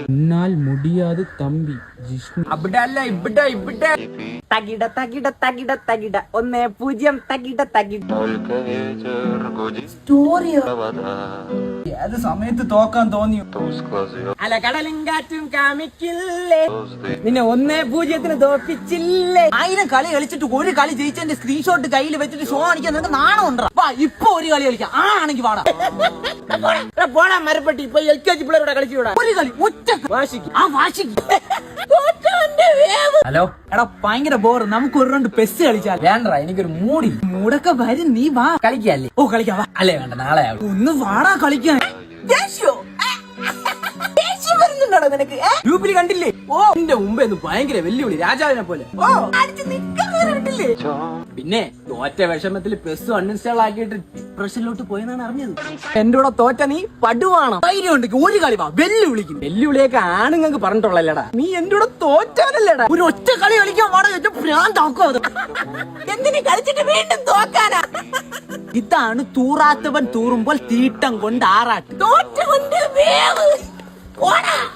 എന്നാൽ മുടിയാതെ തമ്പി ജിഷ്ണു അവിടെ അല്ല ഇവിടെ ഇവിടെ തകിട തകിട തകിട തകിട 1-0 തകിട തകിട സ്റ്റോറിയോ ഏത് സമയത്ത് തോക്കാൻ തോന്നിയോ അല കടലും കാറ്റും കാമിക്കില്ലേ നിന്നെ 1-0 തോപ്പിച്ചില്ലേ 1000 കളി കളിച്ചിട്ട് ഒരു കളി ജയിച്ചതിന്റെ സ്ക്രീൻഷോട്ട് കയ്യിൽ വെച്ചിട്ട് ഷോ കാണിക്കാൻ നിനക്ക് നാണം ഉണ്ടോ ഇപ്പൊ ഒരു കളി കളിക്കാം ആണെങ്കിൽ പാടാ പോടാ മരപ്പെട്ടി ഇപ്പൊ LKG പിള്ളേരോടെ കളിച്ചുകൂടാ ഒരു കളി ഒറ്റ വാശിക്ക് ആ വാശിക്ക് ഹലോ എടാ ഭയങ്കര ബോർ നമുക്ക് ഒരു റൗണ്ട് പെസ് കളിച്ചാൽ വേണ്ട എനിക്കൊരു മൂടൊക്കെ വരും നീ വാ കളിക്കല്ലേ ഓ കളിക്കാം വാ അല്ലേ വേണ്ട നാളെ ഒന്ന് വാടാ കളിക്കാൻ വരുന്നുണ്ടോ നിനക്ക് ഗ്രൂപ്പിൽ കണ്ടില്ലേ ഓ എന്റെ മുമ്പേ ഭയങ്കര വെല്ലുവിളി രാജാവിനെ പോലെ ഓ കണ്ടില്ലേ പിന്നെ തോറ്റ വിഷമത്തിൽ പ്ലസ് അൺഇൻസ്റ്റാൾ ആക്കിയിട്ട് ഡിപ്രഷനിലോട്ട് പോയെന്നാണ് അറിഞ്ഞത് എന്റെ കൂടെ തോറ്റ നീ പടുവാണ് ധൈര്യം ഉണ്ടെങ്കിൽ ഒരു കളി വാ വെല്ലുവിളിക്കും വെല്ലുവിളിയൊക്കെ ആണുങ്ങൾക്ക് പറഞ്ഞിട്ടുള്ളല്ലേടാ നീ എന്റെ കൂടെ തോറ്റാനല്ലേടാ ഒരു ഒറ്റ കളി കളിക്കാൻ പാടാ ഭ്രാന്താക്കോ അത് എന്തിനു കളിച്ചിട്ട് വീണ്ടും തോക്കാനാ ഇതാണ് തൂറാത്തവൻ തൂറുമ്പോൾ തീട്ടം കൊണ്ട് ആറാട്ട് തോറ്റ കൊണ്ട് വേവ്